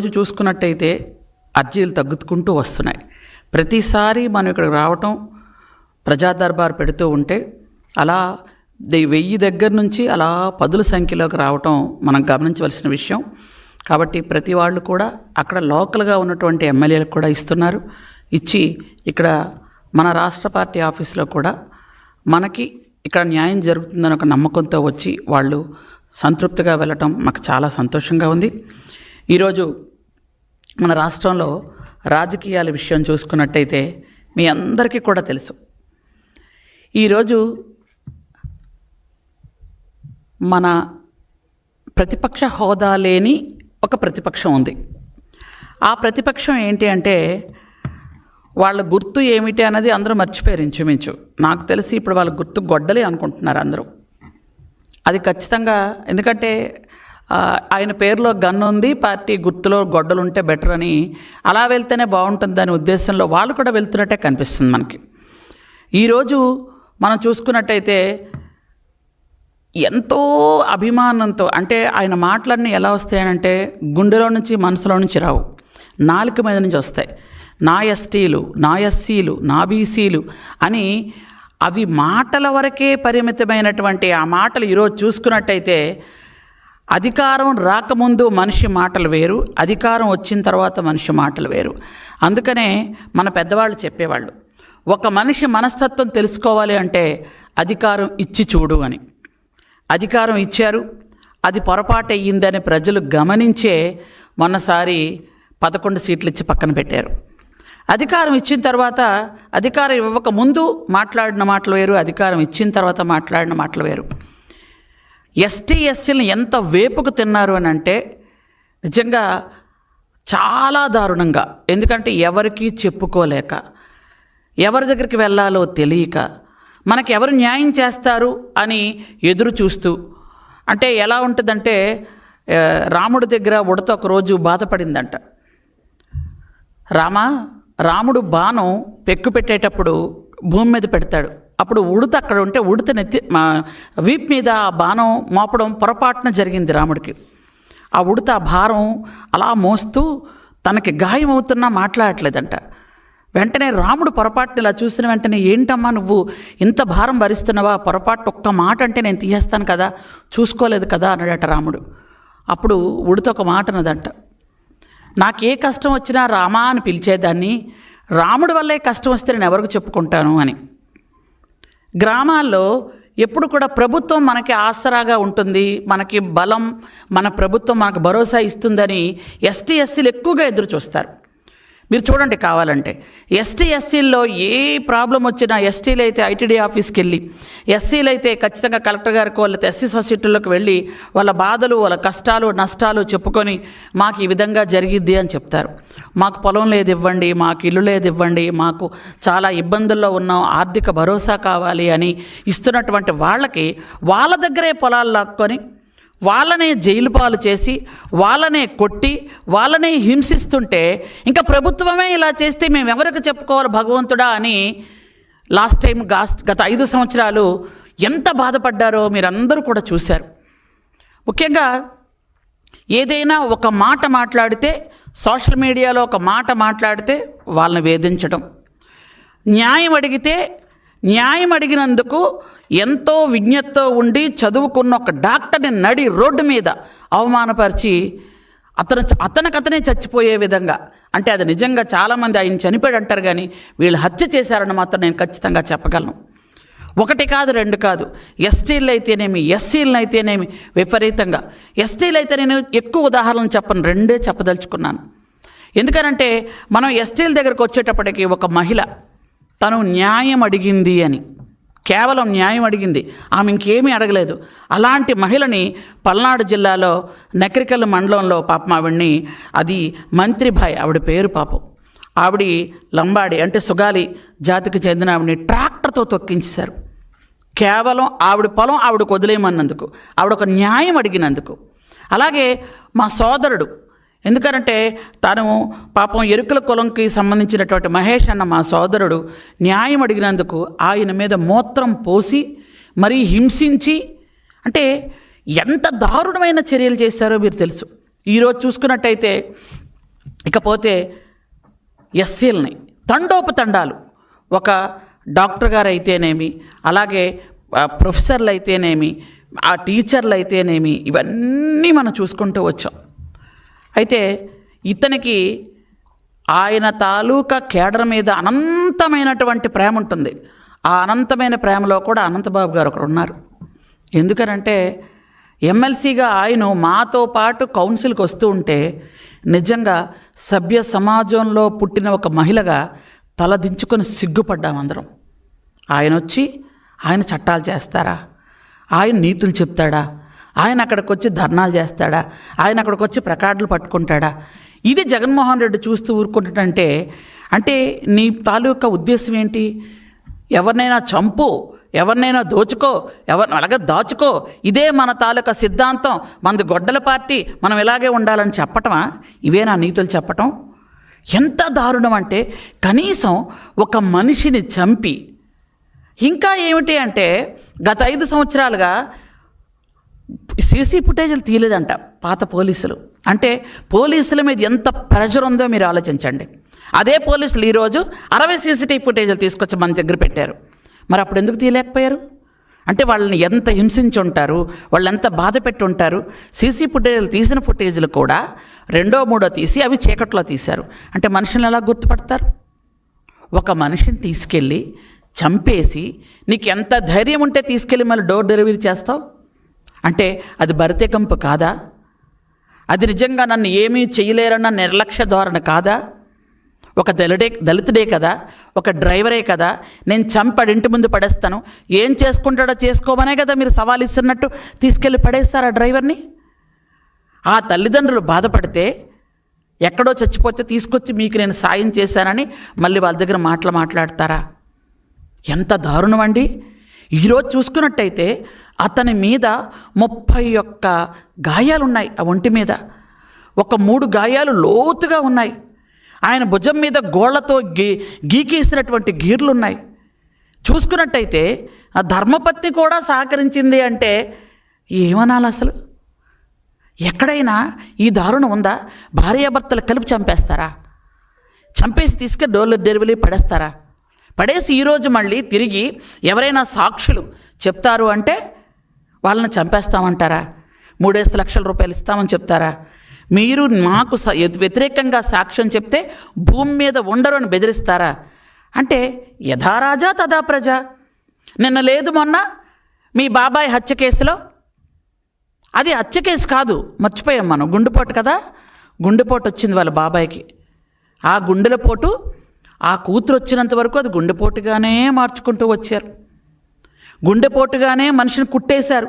రోజు చూసుకున్నట్టయితే అర్జీలు తగ్గుకుంటూ వస్తున్నాయి. ప్రతిసారి మనం ఇక్కడికి రావటం, ప్రజా దర్బార్ పెడుతూ ఉంటే అలా 1000 దగ్గర నుంచి అలా 10ల సంఖ్యలోకి రావటం మనం గమనించవలసిన విషయం. కాబట్టి ప్రతి వాళ్ళు కూడా అక్కడ లోకల్గా ఉన్నటువంటి ఎమ్మెల్యేలకు కూడా ఇస్తున్నారు. ఇచ్చి ఇక్కడ మన రాష్ట్ర పార్టీ ఆఫీస్లో కూడా మనకి ఇక్కడ న్యాయం జరుగుతుందని ఒక నమ్మకంతో వచ్చి వాళ్ళు సంతృప్తిగా వెళ్ళటం మాకు చాలా సంతోషంగా ఉంది. ఈరోజు మన రాష్ట్రంలో రాజకీయాల విషయం చూసుకున్నట్టయితే మీ అందరికీ కూడా తెలుసు, ఈరోజు మన ప్రతిపక్ష హోదా లేని ఒక ప్రతిపక్షం ఉంది. ఆ ప్రతిపక్షం ఏంటి అంటే వాళ్ళ గుర్తు ఏమిటి అన్నది అందరూ మర్చిపోయారు ఇంచుమించు. నాకు తెలిసి ఇప్పుడు వాళ్ళ గుర్తు గొడ్డలి అనుకుంటున్నారు అందరూ. అది ఖచ్చితంగా, ఎందుకంటే ఆయన పేరులో గన్ను ఉంది, పార్టీ గుర్తులో గొడ్డలు ఉంటే బెటర్ అని, అలా వెళ్తేనే బాగుంటుందనే ఉద్దేశంలో వాళ్ళు కూడా వెళ్తున్నట్టే కనిపిస్తుంది మనకి. ఈరోజు మనం చూసుకున్నట్టయితే ఎంతో అభిమానంతో, అంటే ఆయన మాటలన్నీ ఎలా వస్తాయనంటే గుండెలో నుంచి మనసులో నుంచి రావు, నాలుక మీద నుంచి వస్తాయి. నా ఎస్టీలు, నా ఎస్సీలు, నా బీసీలు అని అవి మాటల వరకే పరిమితమైనటువంటి ఆ మాటలు ఈరోజు చూసుకున్నట్టయితే అధికారం రాకముందు మనిషి మాటలు వేరు, అధికారం వచ్చిన తర్వాత మనిషి మాటలు వేరు. అందుకనే మన పెద్దవాళ్ళు చెప్పేవాళ్ళు, ఒక మనిషి మనస్తత్వం తెలుసుకోవాలి అంటే అధికారం ఇచ్చి చూడు అని. అధికారం ఇచ్చారు, అది పొరపాటు అయ్యిందని ప్రజలు గమనించే మొన్నసారి 11 సీట్లు ఇచ్చి పక్కన పెట్టారు. అధికారం ఇచ్చిన తర్వాత, అధికారం ఇవ్వక ముందు మాట్లాడిన మాటలు వేరు, అధికారం ఇచ్చిన తర్వాత మాట్లాడిన మాటలు వేరు. ఎస్టీ ఎస్సీలను ఎంత వేపుకు తిన్నారు అని అంటే నిజంగా చాలా దారుణంగా. ఎందుకంటే ఎవరికీ చెప్పుకోలేక, ఎవరి దగ్గరికి వెళ్ళాలో తెలియక, మనకి ఎవరు న్యాయం చేస్తారు అని ఎదురు చూస్తూ, అంటే ఎలా ఉంటుందంటే రాముడి దగ్గర ఉడత ఒకరోజు బాధపడిందంట. రాముడు బాణం పెక్కు పెట్టేటప్పుడు భూమి మీద పెడతాడు. అప్పుడు ఉడత అక్కడ ఉంటే ఉడత వీపు మీద ఆ బాణం మోపడం పొరపాటున జరిగింది రాముడికి. ఆ ఉడత ఆ భారం అలా మోస్తూ తనకి గాయం అవుతున్నా మాట్లాడట్లేదంట. వెంటనే రాముడు పొరపాటుని ఇలా చూసిన వెంటనే, ఏంటమ్మా నువ్వు ఇంత భారం భరిస్తున్నావా, పొరపాటు ఒక్క మాట అంటే నేను తీసేస్తాను కదా, చూసుకోలేదు కదా అన్నాడట రాముడు. అప్పుడు ఉడత ఒక మాట అన్నదంట, నాకే కష్టం వచ్చినా రామా అని పిలిచేదాన్ని, రాముడి వల్లే కష్టం వస్తే నేను ఎవరికి చెప్పుకుంటాను అని. గ్రామాల్లో ఎప్పుడు కూడా ప్రభుత్వం మనకి ఆసరాగా ఉంటుంది, మనకి బలం, మన ప్రభుత్వం మనకు భరోసా ఇస్తుందని ఎస్టీ ఎస్సీలు ఎక్కువగా ఎదురు చూస్తారు. మీరు చూడండి కావాలంటే ఎస్టీ ఎస్సీల్లో ఏ ప్రాబ్లం వచ్చినా, ఎస్టీలు అయితే ఐటీడీ ఆఫీస్కి వెళ్ళి, ఎస్సీలు అయితే ఖచ్చితంగా కలెక్టర్ గారికి, వాళ్ళతో ఎస్సీ సొసైటీలోకి వెళ్ళి వాళ్ళ బాధలు, వాళ్ళ కష్టాలు నష్టాలు చెప్పుకొని మాకు ఈ విధంగా జరిగిద్ది అని చెప్తారు. మాకు పొలం లేదు ఇవ్వండి, మాకు ఇల్లు లేదు ఇవ్వండి, మాకు చాలా ఇబ్బందుల్లో ఉన్నాం, ఆర్థిక భరోసా కావాలి అని ఇస్తున్నటువంటి వాళ్ళకి వాళ్ళ దగ్గరే పొలాలు లాక్కొని, వాళ్ళనే జైలు పాలు చేసి, వాళ్ళనే కొట్టి, వాళ్ళనే హింసిస్తుంటే ఇంకా ప్రభుత్వమే ఇలా చేస్తే మేము ఎవరికి చెప్పుకోవాలి భగవంతుడా అని లాస్ట్ టైం గత 5 సంవత్సరాలు ఎంత బాధపడ్డారో మీరందరూ కూడా చూశారు. ముఖ్యంగా ఏదైనా ఒక మాట మాట్లాడితే, సోషల్ మీడియాలో ఒక మాట మాట్లాడితే వాళ్ళని వేధించడం, న్యాయం అడిగితే న్యాయం అడిగినందుకు ఎంతో విజ్ఞతతో ఉండి చదువుకున్న ఒక డాక్టర్ని నడి రోడ్డు మీద అవమానపరిచి అతనికతనే చచ్చిపోయే విధంగా, అంటే అది నిజంగా చాలామంది ఆయన చనిపోయాడు అంటారు కానీ వీళ్ళు హత్య చేశారని మాత్రం నేను ఖచ్చితంగా చెప్పగలను. 1 కాదు 2 కాదు, ఎస్టీలు అయితేనేమి, ఎస్సీలను అయితేనేమి విపరీతంగా. ఎస్టీలు అయితే నేను ఎక్కువ ఉదాహరణలు చెప్పను, 2 చెప్పదలుచుకున్నాను. ఎందుకనంటే మనం ఎస్టీల దగ్గరకు వచ్చేటప్పటికి ఒక మహిళ తను న్యాయం అడిగింది అని, కేవలం న్యాయం అడిగింది, ఆమె ఇంకేమీ అడగలేదు. అలాంటి మహిళని పల్నాడు జిల్లాలో నకరికల్ మండలంలో పాపం ఆవిడ్ని, అది మంత్రిభాయ్ ఆవిడ పేరు పాపం, ఆవిడ లంబాడి అంటే సుగాలి జాతికి చెందిన ఆవిడని ట్రాక్టర్తో తొక్కించారు. కేవలం ఆవిడ పొలం ఆవిడకు వదిలేయమన్నందుకు, ఆవిడ ఒక న్యాయం అడిగినందుకు. అలాగే మా సోదరుడు, ఎందుకంటే తాను పాపం ఎరుకల కులంకి సంబంధించినటువంటి మహేష్ అన్న మా సోదరుడు న్యాయం అడిగినందుకు ఆయన మీద మూత్రం పోసి మరీ హింసించి, అంటే ఎంత దారుణమైన చర్యలు చేశారో మీరు తెలుసు. ఈరోజు చూసుకున్నట్టయితే ఇకపోతే ఎస్సీలని తండోపతండాలు, ఒక డాక్టర్ గారు అయితేనేమి, అలాగే ప్రొఫెసర్లు అయితేనేమి, ఆ టీచర్లు అయితేనేమి, ఇవన్నీ మనం చూసుకుంటూ వచ్చాం. అయితే ఇతనికి ఆయన తాలూకా కేడర్ మీద అనంతమైనటువంటి ప్రేమ ఉంటుంది. ఆ అనంతమైన ప్రేమలో కూడా అనంతబాబు గారు ఒకరు ఉన్నారు. ఎందుకనంటే ఎమ్మెల్సీగా ఆయన మాతో పాటు కౌన్సిల్కి వస్తూ ఉంటే నిజంగా సభ్య సమాజంలో పుట్టిన ఒక మహిళగా తలదించుకొని సిగ్గుపడ్డాం అందరం. ఆయన వచ్చి ఆయన చట్టాలు చేస్తారా, ఆయన నీతులు చెప్తాడా, ఆయన అక్కడికి వచ్చి ధర్నాలు చేస్తాడా, ఆయన అక్కడికి వచ్చి ప్లకార్డులు పట్టుకుంటాడా? ఇది జగన్మోహన్ రెడ్డి చూస్తూ ఊరుకుంటాడంటే అంటే నీ తాలూకా ఉద్దేశం ఏంటి? ఎవరినైనా చంపు, ఎవరినైనా దోచుకో, ఎవరిని అలాగే దాచుకో, ఇదే మన తాలూకా సిద్ధాంతం, మనది గొడ్డల పార్టీ, మనం ఇలాగే ఉండాలని చెప్పటమా? ఇవేనా నీతులు చెప్పటం? ఎంత దారుణం అంటే కనీసం ఒక మనిషిని చంపి, ఇంకా ఏమిటి అంటే గత 5 సంవత్సరాలుగా సీసీ ఫుటేజీలు తీయలేదంట పాత పోలీసులు. అంటే పోలీసుల మీద ఎంత ప్రెషర్ ఉందో మీరు ఆలోచించండి. అదే పోలీసులు ఈరోజు 60 సీసీటీవీ ఫుటేజీలు తీసుకొచ్చి మన దగ్గర పెట్టారు. మరి అప్పుడు ఎందుకు తీయలేకపోయారు? అంటే వాళ్ళని ఎంత హింసించి ఉంటారు, వాళ్ళు ఎంత బాధ పెట్టి ఉంటారు. సీసీ ఫుటేజీలు తీసిన ఫుటేజీలు కూడా 2, 3 తీసి అవి చీకట్లో తీశారు. అంటే మనుషులను ఎలా గుర్తుపడతారు? ఒక మనిషిని తీసుకెళ్ళి చంపేసి నీకు ఎంత ధైర్యం ఉంటే తీసుకెళ్ళి మళ్ళీ డోర్ డెలివరీ చేస్తావు? అంటే అది బరితెగింపు కాదా? అది నిజంగా నన్ను ఏమీ చేయలేరన్న నిర్లక్ష్య ధోరణ కాదా? ఒక దళితుడే కదా, ఒక డ్రైవరే కదా, నేను చంపాడు ఇంటి ముందు పడేస్తాను, ఏం చేసుకుంటాడో చేసుకోమనే కదా మీరు సవాల్ ఇస్తున్నట్టు తీసుకెళ్ళి పడేస్తారు ఆ డ్రైవర్ని. ఆ తల్లిదండ్రులు బాధపడితే, ఎక్కడో చచ్చిపోతే తీసుకొచ్చి మీకు నేను సాయం చేశానని మళ్ళీ వాళ్ళ దగ్గర మాట్లాడతారా? ఎంత దారుణం అండి. ఈరోజు చూసుకున్నట్టయితే అతని మీద 31 గాయాలున్నాయి. ఆ ఒంటి మీద ఒక 3 గాయాలు లోతుగా ఉన్నాయి. ఆయన భుజం మీద గోళ్లతో గీకేసినటువంటి గీర్లున్నాయి. చూసుకున్నట్టయితే ఆ ధర్మపత్ని కూడా సహకరించింది అంటే ఏమనాలి అసలు? ఎక్కడైనా ఈ దారుణం ఉందా? భార్యాభర్తలు కలిపి చంపేస్తారా? చంపేసి తీసుకెళ్ళి డోర్ డెలివరీ పడేస్తారా? పడేసి ఈరోజు మళ్ళీ తిరిగి ఎవరైనా సాక్షులు చెప్తారు అంటే వాళ్ళని చంపేస్తామంటారా? 3 లక్షల రూపాయలు ఇస్తామని చెప్తారా? మీరు మాకు వ్యతిరేకంగా సాక్ష్యం చెప్తే భూమి మీద ఉండరు అని బెదిరిస్తారా? అంటే యథా రాజా తదా ప్రజ. నిన్న లేదు మొన్న మీ బాబాయ్ హత్య కేసులో, అది హత్య కేసు కాదు, మర్చిపోయాం మనం, గుండెపోటు కదా, గుండెపోటు వచ్చింది వాళ్ళ బాబాయ్కి. ఆ గుండెలపోటు ఆ కూతురు వచ్చినంత వరకు అది గుండెపోటుగానే మార్చుకుంటూ వచ్చారు. గుండెపోటుగానే మనిషిని కుట్టేశారు.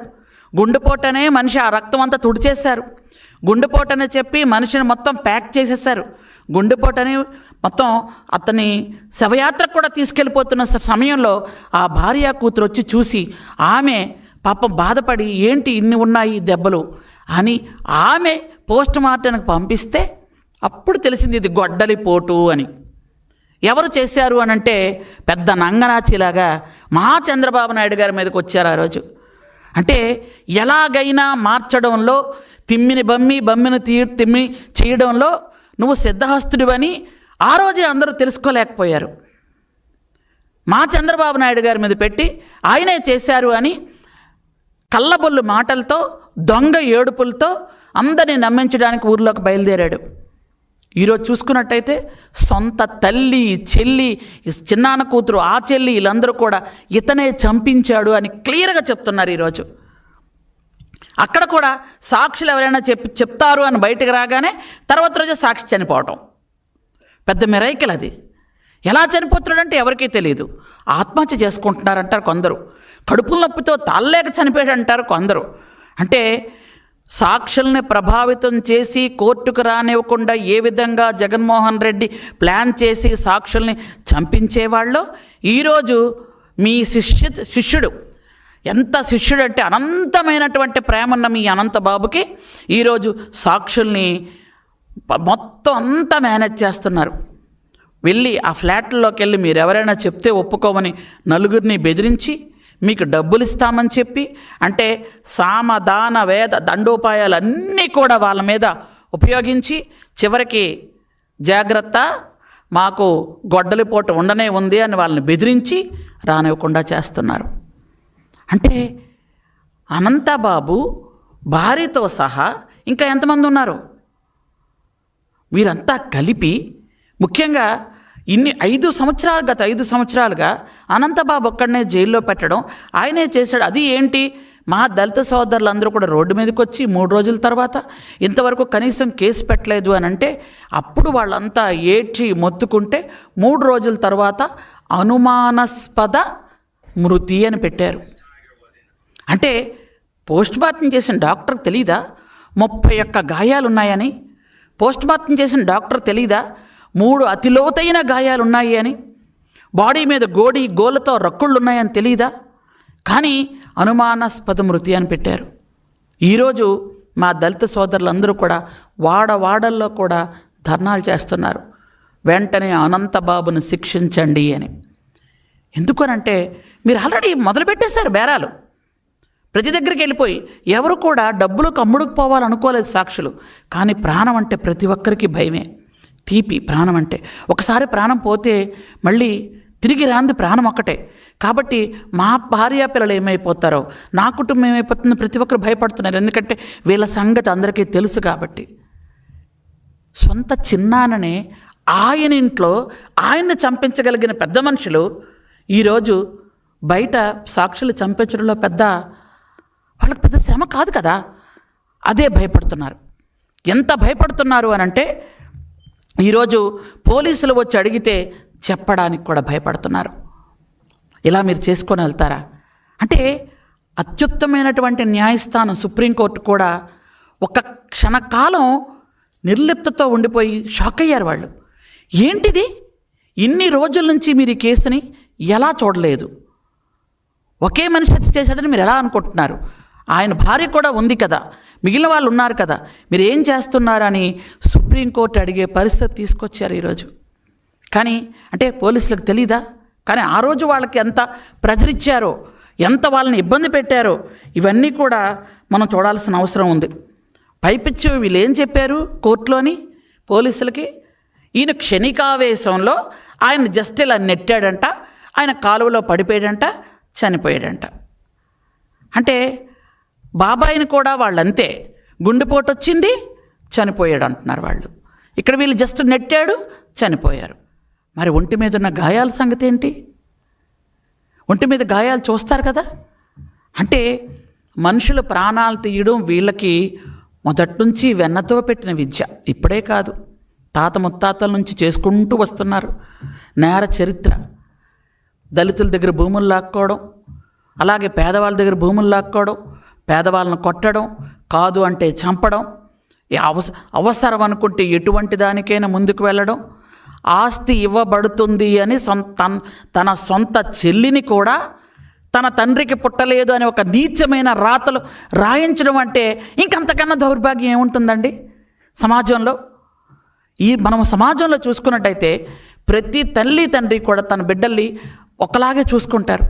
గుండెపోటనే మనిషి ఆ రక్తం అంతా తుడిచేశారు. గుండెపోటని చెప్పి మనిషిని మొత్తం ప్యాక్ చేసేసారు. గుండెపోటని మొత్తం అతని శవయాత్రకు కూడా తీసుకెళ్ళిపోతున్న సమయంలో ఆ భార్య కూతురు వచ్చి చూసి ఆమె పాపం బాధపడి ఏంటి ఇన్ని ఉన్నాయి దెబ్బలు అని ఆమె పోస్ట్ మార్టంకి పంపిస్తే అప్పుడు తెలిసింది ఇది గొడ్డలి పోటు అని. ఎవరు చేశారు అని అంటే పెద్ద నంగనాచిలాగా మహా చంద్రబాబు నాయుడు గారి మీదకి వచ్చారు ఆ రోజు. అంటే ఎలాగైనా మార్చడంలో బమ్మిని తిమ్మి చేయడంలో నువ్వు సిద్ధహస్తుడివని ఆ రోజే అందరూ తెలుసుకోలేకపోయారు. మా చంద్రబాబు నాయుడు గారి మీద పెట్టి ఆయనే చేశారు అని కళ్ళబొల్లు మాటలతో దొంగ ఏడుపులతో అందరినీ నమ్మించడానికి ఊర్లోకి బయలుదేరాడు. ఈరోజు చూసుకున్నట్టయితే సొంత తల్లి, చెల్లి, చిన్నాన్న కూతురు, ఆ చెల్లి వీళ్ళందరూ కూడా ఇతనే చంపించాడు అని క్లియర్గా చెప్తున్నారు ఈరోజు. అక్కడ కూడా సాక్షులు ఎవరైనా చెప్తారు అని బయటకు రాగానే తర్వాత రోజు సాక్షి చనిపోవటం పెద్ద మిరైకిల్. అది ఎలా చనిపోతున్నాడంటే ఎవరికీ తెలియదు. ఆత్మహత్య చేసుకుంటున్నారంటారు కొందరు, కడుపుల నొప్పితో తాళలేక చనిపోయాడు అంటారు కొందరు. అంటే సాక్షుల్ని ప్రభావితం చేసి కోర్టుకు రానివ్వకుండా ఏ విధంగా జగన్మోహన్ రెడ్డి ప్లాన్ చేసి సాక్షుల్ని చంపించేవాళ్ళు ఈరోజు మీ శిష్యుడు ఎంత శిష్యుడు అంటే అనంతమైనటువంటి ప్రేమ ఉన్న మీ అనంతబాబుకి ఈరోజు సాక్షుల్ని మొత్తం అంతా మేనేజ్ చేస్తున్నారు. వెళ్ళి ఆ ఫ్లాట్లోకి వెళ్ళి మీరు ఎవరైనా చెప్తే ఒప్పుకోమని నలుగురిని బెదిరించి మీకు డబ్బులు ఇస్తామని చెప్పి, అంటే సామదాన వేద దండోపాయాలన్నీ కూడా వాళ్ళ మీద ఉపయోగించి చివరికి జాగ్రత్త, మాకు గొడ్డలిపోటు ఉండనే ఉంది అని వాళ్ళని బెదిరించి రానివ్వకుండా చేస్తున్నారు. అంటే అనంతబాబు భార్యతో సహా ఇంకా ఎంతమంది ఉన్నారు? వీరంతా కలిపి ముఖ్యంగా గత 5 సంవత్సరాలుగా అనంతబాబు ఒక్కడనే జైల్లో పెట్టడం ఆయనే చేశాడు. అది ఏంటి, మా దళిత సోదరులందరూ కూడా రోడ్డు మీదకి వచ్చి 3 రోజుల తర్వాత ఇంతవరకు కనీసం కేసు పెట్టలేదు అని అంటే అప్పుడు వాళ్ళంతా ఏడ్చి మొత్తుకుంటే 3 రోజుల తర్వాత అనుమానాస్పద మృతి అని పెట్టారు. అంటే పోస్ట్మార్టం చేసిన డాక్టర్ తెలీదా 31 గాయాలు ఉన్నాయని? పోస్ట్మార్టం చేసిన డాక్టర్ తెలీదా 3 అతి లోతైన గాయాలు ఉన్నాయి అని? బాడీ మీద గోళ్ళతో రక్కుళ్ళు ఉన్నాయని తెలీదా? కానీ అనుమానాస్పద మృతి అని పెట్టారు. ఈరోజు మా దళిత సోదరులందరూ కూడా వాడవాడల్లో కూడా ధర్నాలు చేస్తున్నారు, వెంటనే అనంతబాబును శిక్షించండి అని. ఎందుకనంటే మీరు ఆల్రెడీ మొదలుపెట్టేశారు బేరాలు. ప్రతి దగ్గరికి వెళ్ళిపోయి ఎవరు కూడా డబ్బులకు అమ్ముడుకు పోవాలనుకోలేదు సాక్షులు. కానీ ప్రాణం అంటే ప్రతి ఒక్కరికి భయమే, తీపి ప్రాణం అంటే. ఒకసారి ప్రాణం పోతే మళ్ళీ తిరిగి రాంది ప్రాణం ఒక్కటే. కాబట్టి మా భార్య పిల్లలు ఏమైపోతారో, నా కుటుంబం ఏమైపోతుందో ప్రతి ఒక్కరు భయపడుతున్నారు. ఎందుకంటే వీళ్ళ సంగతి అందరికీ తెలుసు కాబట్టి. సొంత చిన్నాననే ఆయన ఇంట్లో ఆయన్ని చంపించగలిగిన పెద్ద మనుషులు ఈరోజు బయట సాక్షులు చంపించడంలో వాళ్ళకి పెద్ద శ్రమ కాదు కదా, అదే భయపడుతున్నారు. ఎంత భయపడుతున్నారు అని అంటే ఈరోజు పోలీసులు వచ్చి అడిగితే చెప్పడానికి కూడా భయపడుతున్నారు. ఇలా మీరు చేసుకొని వెళ్తారా అంటే అత్యుత్తమైనటువంటి న్యాయస్థానం సుప్రీంకోర్టు కూడా ఒక క్షణకాలం నిర్లిప్తతో ఉండిపోయి షాక్ అయ్యారు వాళ్ళు. ఏంటిది, ఇన్ని రోజుల నుంచి మీరు ఈ కేసుని ఎలా చూడలేదు? ఒకే మనిషి హత్య చేశాడని మీరు ఎలా అనుకుంటున్నారు? ఆయన భార్య కూడా ఉంది కదా, మిగిలిన వాళ్ళు ఉన్నారు కదా, మీరు ఏం చేస్తున్నారని సుప్రీంకోర్టు అడిగే పరిస్థితి తీసుకొచ్చారు ఈరోజు. కానీ అంటే పోలీసులకు తెలీదా? కానీ ఆ రోజు వాళ్ళకి ఎంత ప్రెజర్ ఇచ్చారో, ఎంత వాళ్ళని ఇబ్బంది పెట్టారో ఇవన్నీ కూడా మనం చూడాల్సిన అవసరం ఉంది. పైపిచ్చు వీళ్ళు ఏం చెప్పారు కోర్టులోని పోలీసులకి? ఈయన క్షణికావేశంలో ఆయన జస్ట్ ఇలా నెట్టాడంట, ఆయన కాలువలో పడిపోయాడంట, చనిపోయాడంట. అంటే బాబాయిని కూడా వాళ్ళంతే, గుండెపోటు వచ్చింది చనిపోయాడు అంటున్నారు వాళ్ళు. ఇక్కడ వీళ్ళు జస్ట్ నెట్టాడు చనిపోయారు. మరి ఒంటి మీద ఉన్న గాయాల సంగతి ఏంటి? ఒంటి మీద గాయాలు చూస్తారు కదా. అంటే మనుషులు ప్రాణాలు తీయడం వీళ్ళకి మొదటి నుంచి వెన్నతో పెట్టిన విద్య. ఇప్పుడే కాదు, తాత ముత్తాతల నుంచి చేసుకుంటూ వస్తున్నారు నేర చరిత్ర. దళితుల దగ్గర భూములు లాక్కోవడం, అలాగే పేదవాళ్ళ దగ్గర భూములు లాక్కోవడం, పేదవాళ్ళను కొట్టడం, కాదు అంటే చంపడం, అవసరం అనుకుంటే ఎటువంటి దానికైనా ముందుకు వెళ్ళడం, ఆస్తి ఇవ్వబడుతుంది అని తన సొంత చెల్లిని కూడా తన తండ్రికి పుట్టలేదు అని ఒక నీచమైన రాతలు రాయించడం అంటే ఇంకంతకన్నా దౌర్భాగ్యం ఏముంటుందండి సమాజంలో? మనం సమాజంలో చూసుకున్నట్టయితే ప్రతి తల్లి తండ్రి కూడా తన బిడ్డల్ని ఒకలాగే చూసుకుంటారు.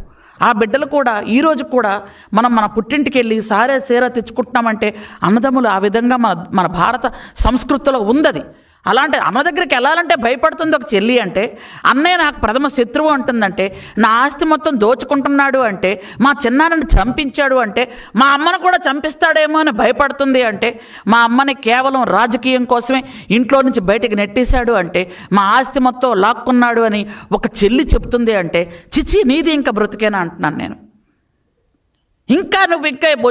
ఆ బిడ్డలు కూడా ఈరోజు కూడా మన పుట్టింటికి వెళ్ళి సారే సీర తెచ్చుకుంటున్నామంటే అన్నదమ్ములు ఆ విధంగా మన భారత సంస్కృతిలో ఉంది. అలాంటి అన్న దగ్గరికి వెళ్ళాలంటే భయపడుతుంది ఒక చెల్లి. అంటే అన్నయ్య నాకు ప్రథమ శత్రువు అంటుందంటే, నా ఆస్తి మొత్తం దోచుకుంటున్నాడు అంటే, మా చిన్నాన్నని చంపించాడు అంటే, మా అమ్మను కూడా చంపిస్తాడేమో అని భయపడుతుంది అంటే, మా అమ్మని కేవలం రాజకీయం కోసమే ఇంట్లో నుంచి బయటికి నెట్టేశాడు అంటే, మా ఆస్తి మొత్తం లాక్కున్నాడు అని ఒక చెల్లి చెప్తుంది అంటే, చిచి నీది ఇంకా బ్రతికేనా అంటున్నాను నేను. ఇంకా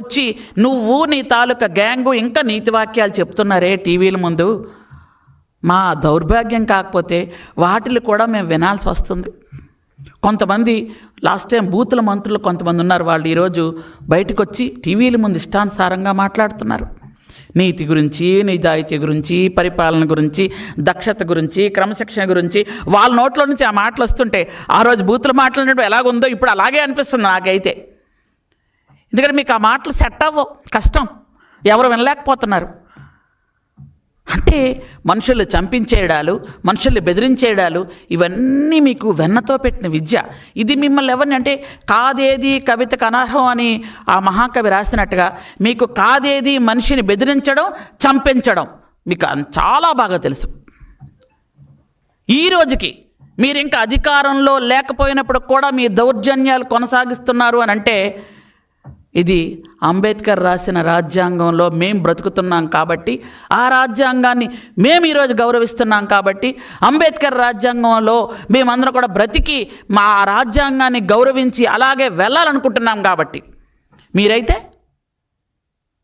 వచ్చి నువ్వు నీ తాలూకా గ్యాంగు ఇంకా నీతి వాక్యాలు చెప్తున్నారే టీవీల ముందు. మా దౌర్భాగ్యం కాకపోతే వాటిని కూడా మేము వినాల్సి వస్తుంది. కొంతమంది లాస్ట్ టైం బూతుల మంత్రులు కొంతమంది ఉన్నారు, వాళ్ళు ఈరోజు బయటకు వచ్చి టీవీల ముందు ఇష్టానుసారంగా మాట్లాడుతున్నారు. నీతి గురించి, నిజాయితీ గురించి, పరిపాలన గురించి, దక్షత గురించి, క్రమశిక్షణ గురించి వాళ్ళ నోట్లో నుంచి ఆ మాటలు వస్తుంటే ఆ రోజు బూతులు మాట్లాడినప్పుడు ఎలాగుందో ఇప్పుడు అలాగే అనిపిస్తుంది నాకైతే. ఎందుకంటే మీకు ఆ మాటలు సెట్ అవ్వవు, కష్టం, ఎవరు వినలేకపోతున్నారు. అంటే మనుషుల్ని చంపించేయడాలు, మనుషుల్ని బెదిరించేయడాలు ఇవన్నీ మీకు వెన్నతో పెట్టిన విద్య. ఇది మిమ్మల్ని ఎవరిని అంటే కాదేది కవితకు అనర్హం అని ఆ మహాకవి రాసినట్టుగా మీకు కాదేది మనిషిని బెదిరించడం, చంపించడం మీకు చాలా బాగా తెలుసు. ఈ రోజుకి మీరు ఇంకా అధికారంలో లేకపోయినప్పుడు కూడా మీ దౌర్జన్యాలు కొనసాగిస్తున్నారు అని అంటే ఇది అంబేద్కర్ రాసిన రాజ్యాంగంలో మేము బ్రతుకుతున్నాం కాబట్టి, ఆ రాజ్యాంగాన్ని మేము ఈరోజు గౌరవిస్తున్నాం కాబట్టి, అంబేద్కర్ రాజ్యాంగంలో మేమందరం కూడా బ్రతికి మా రాజ్యాంగాన్ని గౌరవించి అలాగే వెళ్ళాలనుకుంటున్నాం కాబట్టి మీరైతే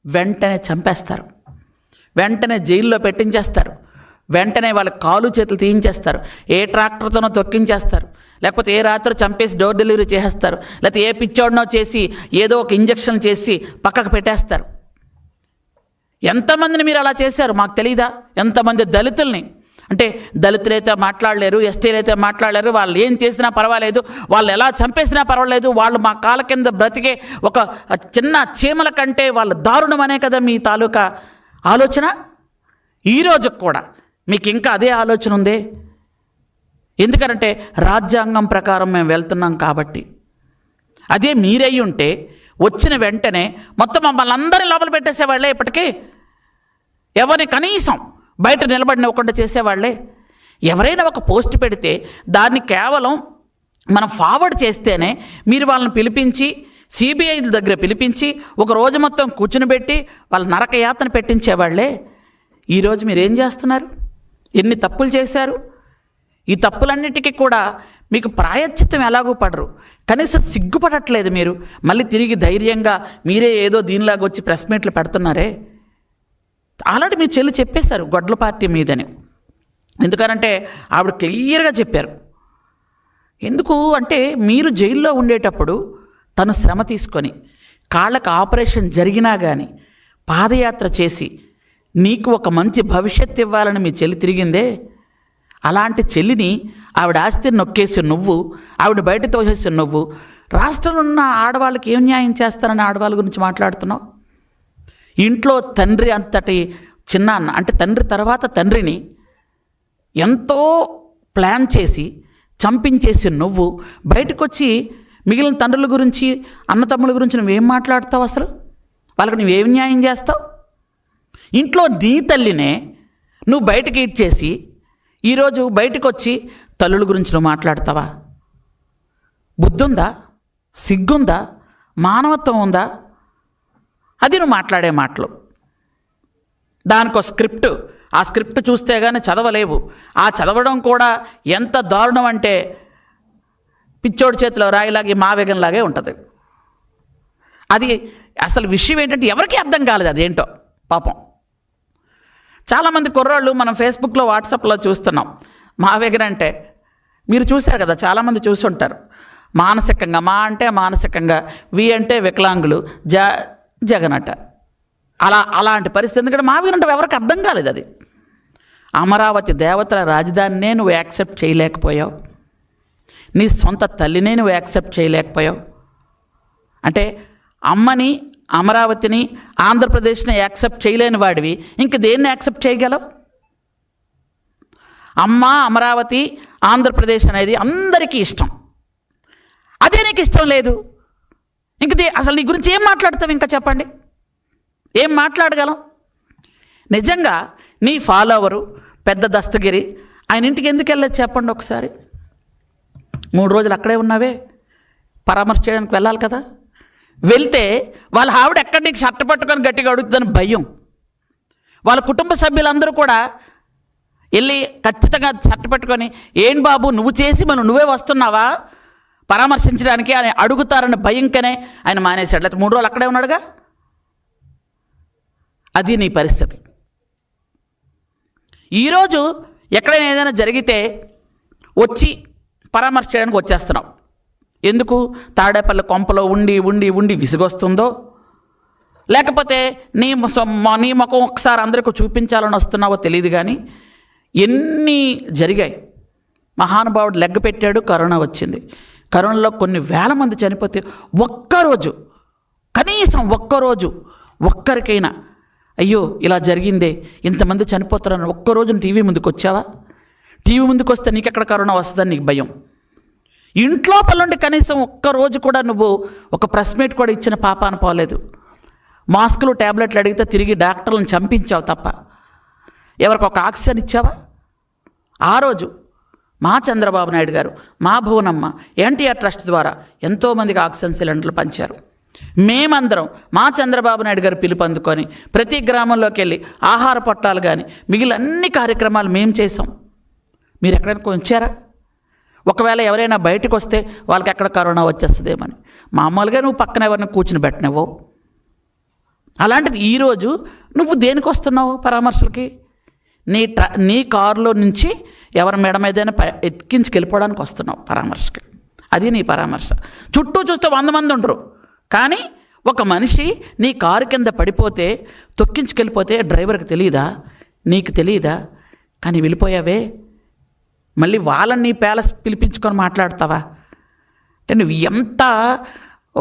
వెంటనే చంపేస్తారు, వెంటనే జైల్లో పెట్టించేస్తారు, వెంటనే వాళ్ళ కాలు చేతులు తీయించేస్తారు, ఏ ట్రాక్టర్తోనో తొక్కించేస్తారు, లేకపోతే ఏ రాత్రి చంపేసి డోర్ డెలివరీ చేసేస్తారు, లేకపోతే ఏ పిచ్చోడినో చేసి ఏదో ఒక ఇంజక్షన్ చేసి పక్కకు పెట్టేస్తారు. ఎంతమందిని మీరు అలా చేశారు మాకు తెలీదా? ఎంతమంది దళితుల్ని, అంటే దళితులైతే మాట్లాడలేరు, ఎస్టీలైతే మాట్లాడలేరు, వాళ్ళు ఏం చేసినా పర్వాలేదు, వాళ్ళు ఎలా చంపేసినా పర్వాలేదు, వాళ్ళు మా కాళ్ళ కింద బ్రతికే ఒక చిన్న చీమల కంటే వాళ్ళు దారుణమనే కదా మీ తాలూకా ఆలోచన. ఈరోజు కూడా మీకు ఇంకా అదే ఆలోచన ఉంది. ఎందుకంటే రాజ్యాంగం ప్రకారం మేము వెళ్తున్నాం కాబట్టి. అదే మీరై ఉంటే వచ్చిన వెంటనే మొత్తం మమ్మల్ని అందరినీ లోపల పెట్టేసేవాళ్ళే. ఇప్పటికీ ఎవరిని కనీసం బయట నిలబడినివ్వకుండా చేసేవాళ్ళే. ఎవరైనా ఒక పోస్ట్ పెడితే దాన్ని కేవలం మనం ఫార్వర్డ్ చేస్తేనే మీరు వాళ్ళని పిలిపించి సిబిఐ దగ్గర పిలిపించి ఒక రోజు మొత్తం కూర్చుని పెట్టి వాళ్ళ నరకయాతన పెట్టించేవాళ్ళే. ఈరోజు మీరేం చేస్తున్నారు? ఎన్ని తప్పులు చేశారు? ఈ తప్పులన్నిటికీ కూడా మీకు ప్రాయశ్చిత్తం ఎలాగూ పడరు, కనీసం సిగ్గుపడట్లేదు మీరు. మళ్ళీ తిరిగి ధైర్యంగా మీరే ఏదో దీనిలాగా వచ్చి ప్రెస్ మీట్లు పెడుతున్నారే. ఆల్రెడీ మీ చెల్లి చెప్పేశారు గొడ్ల పార్టీ మీదని. ఎందుకనంటే ఆవిడ క్లియర్గా చెప్పారు. ఎందుకు అంటే మీరు జైల్లో ఉండేటప్పుడు తను శ్రమ తీసుకొని కాళ్ళకు ఆపరేషన్ జరిగినా కానీ పాదయాత్ర చేసి నీకు ఒక మంచి భవిష్యత్తు ఇవ్వాలని మీ చెల్లి తిరిగిందే. అలాంటి చెల్లిని ఆవిడ ఆస్తిని నొక్కేసి నువ్వు, ఆవిడ బయట తోసేసి నువ్వు రాష్ట్రంలో ఉన్న ఆడవాళ్ళకి ఏం న్యాయం చేస్తారని ఆడవాళ్ళ గురించి మాట్లాడుతున్నావు. ఇంట్లో తండ్రి అంతటి చిన్న అన్న, అంటే తండ్రి తర్వాత తండ్రిని ఎంతో ప్లాన్ చేసి చంపించేసి నువ్వు బయటకు వచ్చి మిగిలిన తండ్రుల గురించి అన్నతమ్ముల గురించి నువ్వేం మాట్లాడతావు? అసలు వాళ్ళకి నువ్వేం న్యాయం చేస్తావు? ఇంట్లో నీ తల్లినే నువ్వు బయటకి ఇచ్చేసి ఈరోజు బయటకు వచ్చి తల్లుల గురించి నువ్వు మాట్లాడతావా? బుద్ధుందా? సిగ్గుందా? మానవత్వం ఉందా? అది నువ్వు మాట్లాడే మాటలు. దానికో స్క్రిప్ట్, ఆ స్క్రిప్ట్ చూస్తే కానీ చదవలేవు. ఆ చదవడం కూడా ఎంత దారుణం అంటే పిచ్చోడి చేతిలో రాయిలాగే మావేగంలాగే ఉంటుంది. అది అసలు విషయం ఏంటంటే ఎవరికీ అర్థం కాలేదు అదేంటో పాపం. చాలామంది కుర్రాళ్ళు మనం ఫేస్బుక్లో వాట్సాప్లో చూస్తున్నాం. మావేగన్ అంటే మీరు చూశారు కదా, చాలామంది చూసి ఉంటారు. మానసికంగా, మా అంటే మానసికంగా, వి అంటే వికలాంగులు, జగనట అలాంటి పరిస్థితి. ఎందుకంటే మావేగన్ అంటే ఎవరికి అర్థం కాలేదు. అది అమరావతి దేవతల రాజధానినే నువ్వు యాక్సెప్ట్ చేయలేకపోయావు, నీ సొంత తల్లినే నువ్వు యాక్సెప్ట్ చేయలేకపోయావు. అంటే అమ్మని, అమరావతిని, ఆంధ్రప్రదేశ్ని యాక్సెప్ట్ చేయలేని వాడివి ఇంక దేన్ని యాక్సెప్ట్ చేయగలవు? అమ్మ, అమరావతి, ఆంధ్రప్రదేశ్ అనేది అందరికీ ఇష్టం. అదే నీకు ఇష్టం లేదు. ఇంక అసలు నీ గురించి ఏం మాట్లాడతావు? ఇంకా చెప్పండి, ఏం మాట్లాడగలం? నిజంగా నీ ఫాలోవరు పెద్ద దస్తగిరి ఆయన ఇంటికి ఎందుకు వెళ్ళలేదు చెప్పండి ఒకసారి. 3 రోజులు అక్కడే ఉన్నావే, పరామర్శ చేయడానికి వెళ్ళాలి కదా. వెళ్తే వాళ్ళ ఆవిడ ఎక్కడ నీకు షర్ట్ పట్టుకొని గట్టిగా అడుగుతుందని భయం. వాళ్ళ కుటుంబ సభ్యులందరూ కూడా వెళ్ళి ఖచ్చితంగా షర్ట్ పట్టుకొని ఏం బాబు నువ్వు చేసి మనం నువ్వే వస్తున్నావా పరామర్శించడానికి అని అడుగుతారని భయంకనే ఆయన మానేశాడు. లేకపోతే 3 రోజులు అక్కడే ఉన్నాడుగా. అది నీ పరిస్థితి. ఈరోజు ఎక్కడైనా ఏదైనా జరిగితే వచ్చి పరామర్శ చేయడానికి వచ్చేస్తున్నావు. ఎందుకు? తాడేపల్లి కొంపలో ఉండి ఉండి ఉండి విసుగొస్తుందో, లేకపోతే నీ ముఖం ఒకసారి అందరికీ చూపించాలని వస్తున్నావో తెలియదు. కానీ ఎన్ని జరిగాయి. మహానుభావుడు లెగ్గ పెట్టాడు, కరోనా వచ్చింది. కరోనాలో కొన్ని వేల మంది చనిపోతే ఒక్కరోజు, కనీసం ఒక్కరోజు ఒక్కరికైనా అయ్యో ఇలా జరిగిందే, ఇంతమంది చనిపోతారని ఒక్కరోజు టీవీ ముందుకు వచ్చావా? టీవీ ముందుకు వస్తే నీకెక్కడ కరోనా వస్తుందని నీకు భయం. ఇంట్లో పనుండి కనీసం ఒక్కరోజు కూడా నువ్వు ఒక ప్రెస్ మీట్ కూడా ఇచ్చిన పాపాన పోలేదు. మాస్కులు, ట్యాబ్లెట్లు అడిగితే తిరిగి డాక్టర్లను చంపించావు తప్ప ఎవరికి ఒక ఆక్సిజన్ ఇచ్చావా? ఆ రోజు మా చంద్రబాబు నాయుడు గారు, మా భువనమ్మ ఎన్టీఆర్ ట్రస్ట్ ద్వారా ఎంతోమందికి ఆక్సిజన్ సిలిండర్లు పంచారు. మేమందరం మా చంద్రబాబు నాయుడు గారు పిలుపు అందుకొని ప్రతి గ్రామంలోకి వెళ్ళి ఆహార పొట్లాలు కానీ మిగిలిన అన్ని కార్యక్రమాలు మేము చేసాం. మీరు ఎక్కడైనా కొంచారా? ఒకవేళ ఎవరైనా బయటకు వస్తే వాళ్ళకి ఎక్కడ కరోనా వచ్చేస్తుందేమని మామూలుగా నువ్వు పక్కన ఎవరిని కూర్చుని పెట్టినవో, అలాంటిది ఈరోజు నువ్వు దేనికి వస్తున్నావు పరామర్శలకి? నీ కారులో నుంచి ఎవరి మేడ మీదైనా ఎక్కించుకెళ్ళిపోవడానికి వస్తున్నావు పరామర్శకి. అది నీ పరామర్శ. చుట్టూ చూస్తే 100 మంది ఉండరు, కానీ ఒక మనిషి నీ కారు కింద పడిపోతే తొక్కించుకెళ్ళిపోతే డ్రైవర్కి తెలియదా? నీకు తెలియదా? కానీ వెళ్ళిపోయావే, మళ్ళీ వాళ్ళని నీ ప్యాలెస్ పిలిపించుకొని మాట్లాడతావా? అంటే నువ్వు ఎంత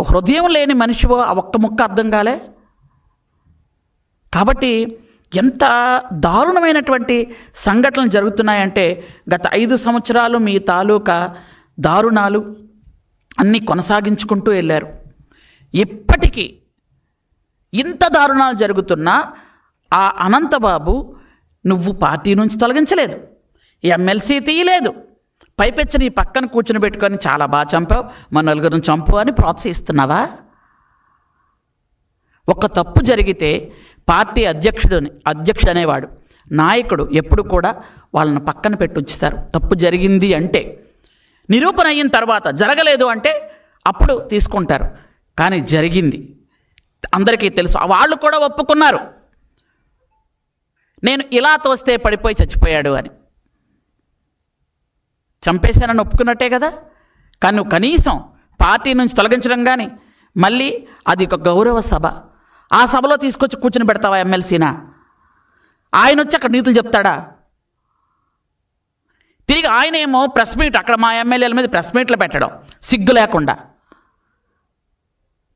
హృదయం లేని మనిషివో ఆ ఒక్క ముక్క అర్థం కాలే. కాబట్టి ఎంత దారుణమైనటువంటి సంఘటనలు జరుగుతున్నాయంటే గత 5 సంవత్సరాలు మీ తాలూకా దారుణాలు అన్నీ కొనసాగించుకుంటూ వెళ్ళారు. ఇప్పటికీ ఇంత దారుణాలు జరుగుతున్నా ఆ అనంతబాబు నువ్వు పార్టీ నుంచి తొలగించలేదు, ఎమ్మెల్సీ తీయలేదు, పైపెచ్చి నీ పక్కన కూర్చుని పెట్టుకొని చాలా బాగా చంపావు, మా నలుగురిని చంపు అని ప్రోత్సహిస్తున్నావా? ఒక తప్పు జరిగితే పార్టీ అధ్యక్షుడు అనేవాడు, నాయకుడు ఎప్పుడు కూడా వాళ్ళని పక్కన పెట్టి ఉంచుతారు. తప్పు జరిగింది అంటే నిరూపణ అయిన తర్వాత, జరగలేదు అంటే అప్పుడు తీసుకుంటారు. కానీ జరిగింది అందరికీ తెలుసు, వాళ్ళు కూడా ఒప్పుకున్నారు నేను ఇలా తోస్తే పడిపోయి చచ్చిపోయాడు అని. చంపేశానని ఒప్పుకున్నట్టే కదా. కానీ నువ్వు కనీసం పార్టీ నుంచి తొలగించడం కానీ, మళ్ళీ అది ఒక గౌరవ సభ, ఆ సభలో తీసుకొచ్చి కూర్చుని పెడతావా ఎమ్మెల్సీనా? ఆయన వచ్చి అక్కడ నీతులు చెప్తాడా? తిరిగి ఆయన ఏమో ప్రెస్ మీట్, అక్కడ మా ఎమ్మెల్యేల మీద ప్రెస్ మీట్లు పెట్టడం సిగ్గు లేకుండా.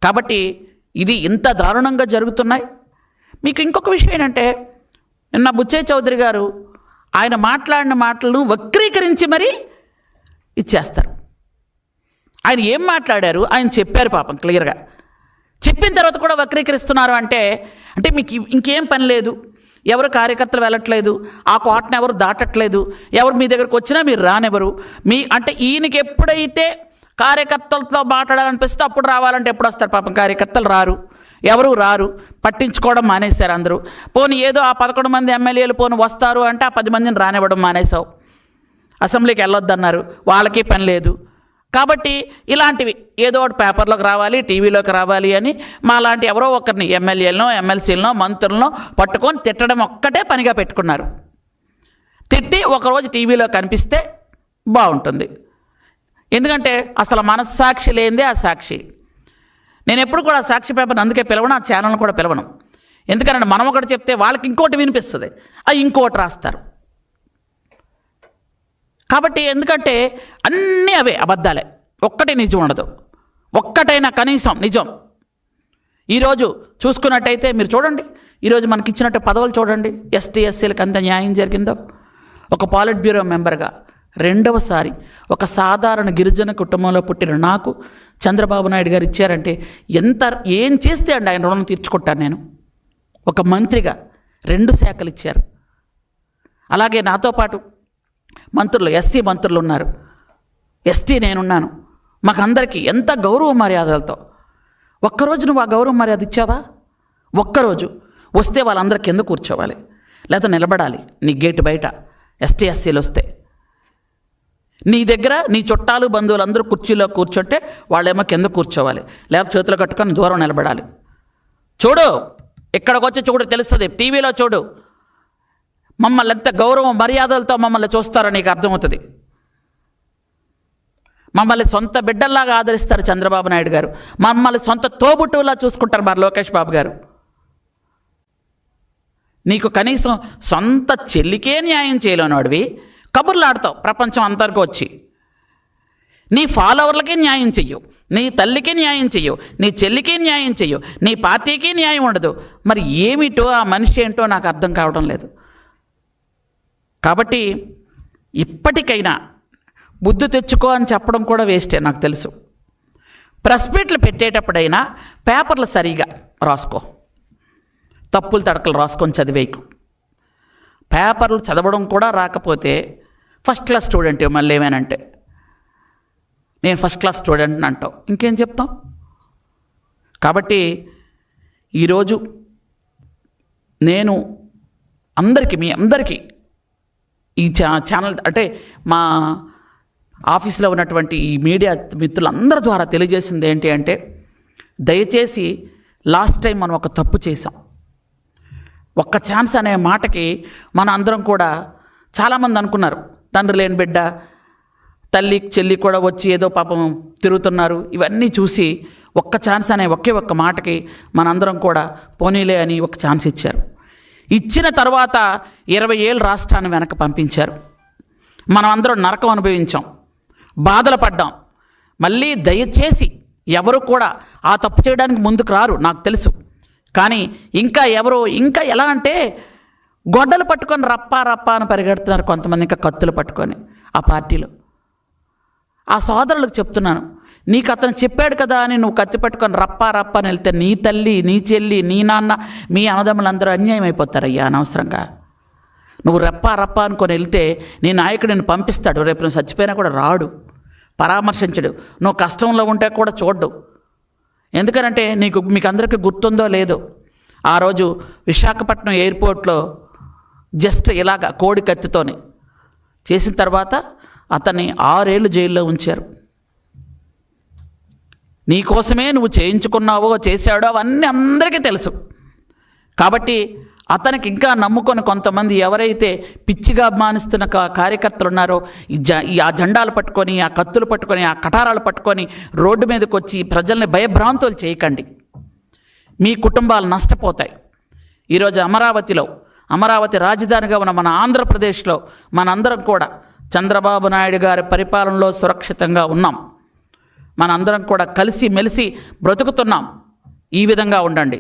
కాబట్టి ఇది ఇంత దారుణంగా జరుగుతున్నాయి. మీకు ఇంకొక విషయం ఏంటంటే, నిన్న బుచ్చయ్య చౌదరి గారు ఆయన మాట్లాడిన మాటలను వక్రీకరించి మరీ ఇచ్చేస్తారు. ఆయన ఏం మాట్లాడారు ఆయన చెప్పారు పాపం క్లియర్గా. చెప్పిన తర్వాత కూడా వక్రీకరిస్తున్నారు అంటే మీకు ఇంకేం పని లేదు, ఎవరు కార్యకర్తలు వెళ్ళట్లేదు, ఆ కోటను ఎవరు దాటట్లేదు, ఎవరు మీ దగ్గరకు వచ్చినా మీరు రానివ్వరు. అంటే ఈయనకి ఎప్పుడైతే కార్యకర్తలతో మాట్లాడాలనిపిస్తే అప్పుడు రావాలంటే ఎప్పుడు వస్తారు? పాపం కార్యకర్తలు రారు, ఎవరు రారు, పట్టించుకోవడం మానేశారు అందరూ. పోనీ ఏదో ఆ 11 మంది ఎమ్మెల్యేలు పోను వస్తారు అంటే ఆ 10 మందిని రానివ్వడం మానేశావు. అసెంబ్లీకి వెళ్ళొద్దన్నారు, వాళ్ళకి పని లేదు. కాబట్టి ఇలాంటివి ఏదో ఒకటి పేపర్లోకి రావాలి, టీవీలోకి రావాలి అని మా లాంటి ఎవరో ఒకరిని ఎమ్మెల్యేలను, ఎమ్మెల్సీలను, మంత్రులను పట్టుకొని తిట్టడం ఒక్కటే పనిగా పెట్టుకున్నారు. తిట్టి ఒకరోజు టీవీలో కనిపిస్తే బాగుంటుంది. ఎందుకంటే అసలు మనస్సాక్షి లేనిదే ఆ సాక్షి. నేను ఎప్పుడు కూడా సాక్షి పేపర్ని అందుకే పిలవను, ఆ ఛానల్ని కూడా పిలవను. ఎందుకంటే మనం ఒకటి చెప్తే వాళ్ళకి ఇంకోటి వినిపిస్తుంది, ఇంకోటి రాస్తారు. కాబట్టి ఎందుకంటే అన్నీ అవే అబద్ధాలే, ఒక్కటి నిజం ఉండదు, ఒక్కటైనా కనీసం నిజం. ఈరోజు చూసుకున్నట్టయితే మీరు చూడండి, ఈరోజు మనకి ఇచ్చినట్టు పదవులు చూడండి, ఎస్టీ ఎస్సీలకు అంత న్యాయం జరిగిందో. ఒక పాలిట్ బ్యూరో మెంబర్గా 2వసారి ఒక సాధారణ గిరిజన కుటుంబంలో పుట్టిన నాకు చంద్రబాబు నాయుడు గారు ఇచ్చారంటే ఏం చేస్తే అండి ఆయన రుణం తీర్చుకుంటాను నేను. ఒక మంత్రిగా 2 శాఖలు ఇచ్చారు. అలాగే నాతో పాటు మంత్రులు, ఎస్సీ మంత్రులు ఉన్నారు, ఎస్టీ నేనున్నాను. మాకందరికీ ఎంత గౌరవ మర్యాదలతో. ఒక్కరోజు నువ్వు ఆ గౌరవ మర్యాద ఇచ్చావా? ఒక్కరోజు వస్తే వాళ్ళందరూ కింద కూర్చోవాలి, లేదా నిలబడాలి నీ గేటు బయట. ఎస్టీ ఎస్సీలు వస్తే నీ దగ్గర నీ చుట్టాలు బంధువులు అందరూ కుర్చీలో కూర్చుంటే వాళ్ళేమో కింద కూర్చోవాలి, లేకపోతే చేతులు కట్టుకొని దూరం నిలబడాలి. చూడు, ఇక్కడికి వచ్చి చూడు, తెలుస్తుంది. టీవీలో చూడు, మమ్మల్ని ఎంత గౌరవ మర్యాదలతో మమ్మల్ని చూస్తారో నీకు అర్థమవుతుంది. మమ్మల్ని సొంత బిడ్డల్లాగా ఆదరిస్తారు చంద్రబాబు నాయుడు గారు, మమ్మల్ని సొంత తోబుట్టులా చూసుకుంటారు మరి లోకేష్ బాబు గారు. నీకు కనీసం సొంత చెల్లికే న్యాయం చేయలేనివాడివి కబుర్లు ఆడతావు ప్రపంచం అంతవరకు వచ్చి. నీ ఫాలోవర్లకే న్యాయం చెయ్యవు, నీ తల్లికి న్యాయం చెయ్యవు, నీ చెల్లికి న్యాయం చెయ్యవు, నీ పార్టీకి న్యాయం ఉండదు. మరి ఏమిటో ఆ మనిషి ఏంటో నాకు అర్థం కావడం లేదు. కాబట్టి ఇప్పటికైనా బుద్ధి తెచ్చుకో అని చెప్పడం కూడా వేస్టే నాకు తెలుసు. ప్రెస్ మీట్లు పెట్టేటప్పుడైనా పేపర్లు సరిగా రాసుకో, తప్పులు తడకలు రాసుకొని చదివేయకు. పేపర్లు చదవడం కూడా రాకపోతే ఫస్ట్ క్లాస్ స్టూడెంట్ మళ్ళీ ఏమేనంటే నేను ఫస్ట్ క్లాస్ స్టూడెంట్ని అంటావు, ఇంకేం చెప్తాం? కాబట్టి ఈరోజు నేను మీ అందరికీ ఈ ఛానల్ అంటే మా ఆఫీస్లో ఉన్నటువంటి ఈ మీడియా మిత్రులందరి ద్వారా తెలియజేసింది ఏంటి అంటే, దయచేసి లాస్ట్ టైం మనం ఒక తప్పు చేసాం. ఒక్క ఛాన్స్ అనే మాటకి మన అందరం కూడా చాలామంది అనుకున్నారు, తండ్రి లేని బిడ్డ, తల్లి చెల్లి కూడా వచ్చి ఏదో పాపం తిరుగుతున్నారు. ఇవన్నీ చూసి ఒక్క ఛాన్స్ అనే ఒక్క మాటకి మనందరం కూడా పోనీలే అని ఒక ఛాన్స్ ఇచ్చారు. ఇచ్చిన తర్వాత 20 ఏళ్ళు రాష్ట్రాన్ని వెనక పంపించారు. మనం అందరం నరకం అనుభవించాం, బాధలు పడ్డాం. మళ్ళీ దయచేసి ఎవరు కూడా ఆ తప్పు చేయడానికి ముందుకు రారు, నాకు తెలుసు. కానీ ఇంకా ఎలా అంటే గొడ్డలు పట్టుకొని రప్పా అని పరిగెడుతున్నారు కొంతమంది, ఇంకా కత్తులు పట్టుకొని ఆ పార్టీలో. ఆ సోదరులకు చెప్తున్నాను, నీకు అతను చెప్పాడు కదా అని నువ్వు కత్తి పట్టుకొని రప్పా అని వెళ్తే నీ తల్లి, నీ చెల్లి, నీ నాన్న, మీ అన్నదమ్ములందరూ అన్యాయం అయిపోతారయ్యా అనవసరంగా. నువ్వు రప్పా అనుకొని వెళ్తే నీ నాయకుడు నిన్ను పంపిస్తాడు, రేపు నువ్వు చచ్చిపోయినా కూడా రాడు, పరామర్శించడు, నువ్వు కష్టంలో ఉంటే కూడా చూడ్డు. ఎందుకనంటే మీకు అందరికీ గుర్తుందో లేదో, ఆ రోజు విశాఖపట్నం ఎయిర్పోర్ట్లో జస్ట్ ఇలాగ కోడి కత్తితోని చేసిన తర్వాత అతన్ని 6 ఏళ్ళు జైల్లో ఉంచారు. నీకోసమే నువ్వు చేయించుకున్నావో చేశాడో అవన్నీ అందరికీ తెలుసు. కాబట్టి అతనికి ఇంకా నమ్ముకొని కొంతమంది ఎవరైతే పిచ్చిగా అభిమానిస్తున్న కార్యకర్తలు ఉన్నారో ఆ జెండాలు పట్టుకొని, ఆ కత్తులు పట్టుకొని, ఆ కటారాలు పట్టుకొని రోడ్డు మీదకి వచ్చి ప్రజల్ని భయభ్రాంతులు చేయకండి. మీ కుటుంబాలు నష్టపోతాయి. ఈరోజు అమరావతి రాజధానిగా ఉన్న మన ఆంధ్రప్రదేశ్లో మనందరం కూడా చంద్రబాబు నాయుడు గారి పరిపాలనలో సురక్షితంగా ఉన్నాం. మనందరం కూడా కలిసి మెలిసి బ్రతుకుతున్నాం. ఈ విధంగా ఉండండి.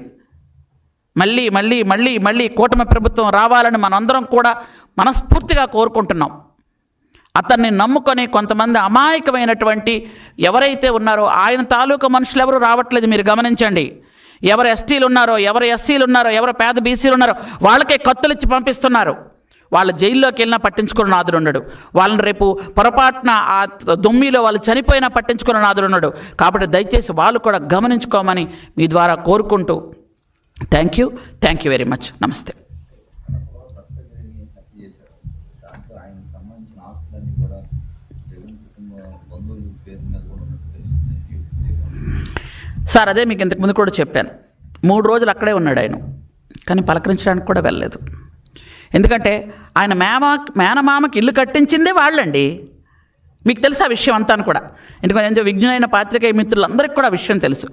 మళ్ళీ కూటమి ప్రభుత్వం రావాలని మనందరం కూడా మనస్ఫూర్తిగా కోరుకుంటున్నాం. అతన్ని నమ్ముకొని కొంతమంది అమాయకమైనటువంటి ఎవరైతే ఉన్నారో ఆయన తాలూకా మనుషులు ఎవరు రావట్లేదు, మీరు గమనించండి. ఎవరు ఎస్టీలు ఉన్నారో, ఎవరు ఎస్సీలు ఉన్నారో, ఎవరు పేద బీసీలు ఉన్నారో వాళ్ళకే కత్తులు ఇచ్చి పంపిస్తున్నారు. వాళ్ళ జైల్లోకి వెళ్ళినా పట్టించుకున్న నాదుడు ఉన్నాడు. వాళ్ళని రేపు పొరపాటున ఆ దొమ్మిలో వాళ్ళు చనిపోయినా పట్టించుకున్న నాదుడు ఉన్నాడు. కాబట్టి దయచేసి వాళ్ళు కూడా గమనించుకోమని మీ ద్వారా కోరుకుంటూ థ్యాంక్ యూ వెరీ మచ్. నమస్తే. సార్ అదే మీకు ఇంతకుముందు కూడా చెప్పాను, 3 రోజులు అక్కడే ఉన్నాడు ఆయన, కానీ పలకరించడానికి కూడా వెళ్ళలేదు. ఎందుకంటే ఆయన మేనమామకి ఇల్లు కట్టించిందే వాళ్ళండి. మీకు తెలుసు ఆ విషయం అంతా కూడా. ఎందుకంటే విజ్ఞులైన పాత్రికేయ మిత్రులందరికీ కూడా ఆ విషయం తెలుసు.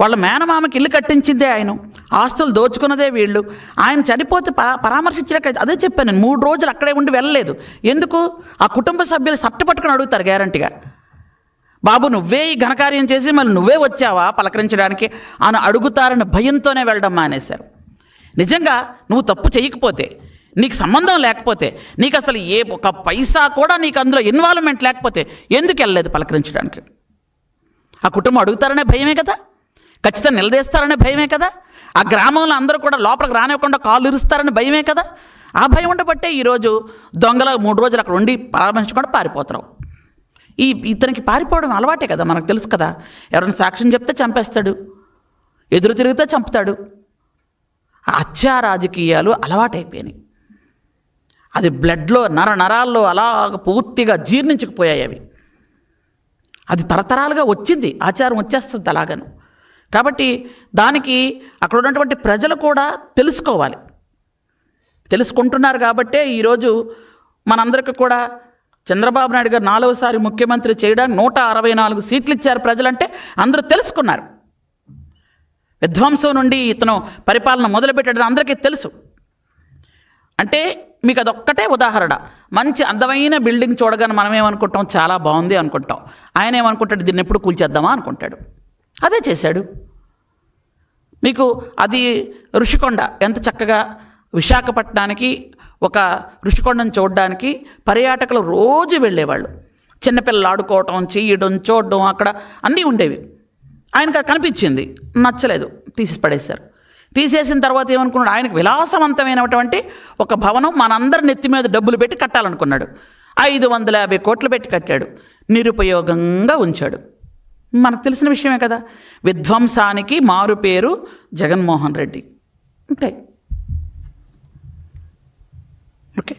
వాళ్ళ మేనమామకి ఇల్లు కట్టించిందే ఆయన, ఆస్తులు దోచుకున్నదే వీళ్ళు. ఆయన చనిపోతే పరామర్శించలేక అదే చెప్పాను నేను, 3 రోజులు అక్కడే ఉండి వెళ్ళలేదు. ఎందుకు? ఆ కుటుంబ సభ్యులు సట్టుపట్టుకుని అడుగుతారు గ్యారంటీగా, బాబు నువ్వే ఈ ఘనకార్యం చేసి మళ్ళీ నువ్వే వచ్చావా పలకరించడానికి అని అడుగుతారని భయంతోనే వెళ్ళడం మానేశారు. నిజంగా నువ్వు తప్పు చేయకపోతే, నీకు సంబంధం లేకపోతే, నీకు అసలు ఒక పైసా కూడా నీకు అందులో ఇన్వాల్వ్మెంట్ లేకపోతే ఎందుకు వెళ్ళలేదు పలకరించడానికి? ఆ కుటుంబం అడుగుతారనే భయమే కదా, ఖచ్చితంగా నిలదీస్తారనే భయమే కదా, ఆ గ్రామంలో అందరూ కూడా లోపలికి రానివ్వకుండా కాళ్ళు ఇరుస్తారని భయమే కదా. ఆ భయం ఉండబట్టే ఈరోజు దొంగల 3 రోజులు అక్కడ ఉండి పరామర్శించకుండా పారిపోతారు. ఇతనికి పారిపోవడం అలవాటే కదా, మనకు తెలుసు కదా. ఎవరైనా సాక్ష్యం చెప్తే చంపేస్తాడు, ఎదురు తిరిగితే చంపుతాడు. హత్యా రాజకీయాలు అలవాటైపోయినాయి. అది బ్లడ్లో నరాల్లో అలాగ పూర్తిగా జీర్ణించుకుపోయాయి అవి. అది తరతరాలుగా వచ్చింది, ఆచారం వచ్చేస్తుంది అలాగను. కాబట్టి దానికి అక్కడ ఉన్నటువంటి ప్రజలు కూడా తెలుసుకుంటున్నారు. కాబట్టే ఈరోజు మనందరికీ కూడా చంద్రబాబు నాయుడు గారు 4వసారి ముఖ్యమంత్రి చేయడానికి 164 సీట్లు ఇచ్చారు ప్రజలంటే అందరూ తెలుసుకున్నారు. విధ్వంసం నుండి ఇతను పరిపాలన మొదలుపెట్టడం అందరికీ తెలుసు. అంటే మీకు అదొక్కటే ఉదాహరణ. మంచి అందమైన బిల్డింగ్ చూడగానే మనం ఏమనుకుంటాం, చాలా బాగుంది అనుకుంటాం. ఆయన ఏమనుకుంటాడు, దీన్ని ఎప్పుడు కూల్చేద్దామా అనుకుంటాడు. అదే చేశాడు. మీకు అది ఋషికొండ ఎంత చక్కగా, విశాఖపట్నానికి ఒక ఋషికొండను చూడడానికి పర్యాటకులు రోజు వెళ్ళేవాళ్ళు. చిన్నపిల్లలు ఆడుకోవటం, చేయడం, చూడడం అక్కడ అన్నీ ఉండేవి. ఆయనకు కనిపించింది, నచ్చలేదు, పడేశారు. తీసేసిన తర్వాత ఏమనుకున్నాడు, ఆయనకు విలాసవంతమైనటువంటి ఒక భవనం మనందరి నెత్తి మీద డబ్బులు పెట్టి కట్టాలనుకున్నాడు. 550 కోట్లు పెట్టి కట్టాడు, నిరుపయోగంగా ఉంచాడు. మనకు తెలిసిన విషయమే కదా. విధ్వంసానికి మారు పేరు జగన్మోహన్ రెడ్డి. అంతే. ఓకే.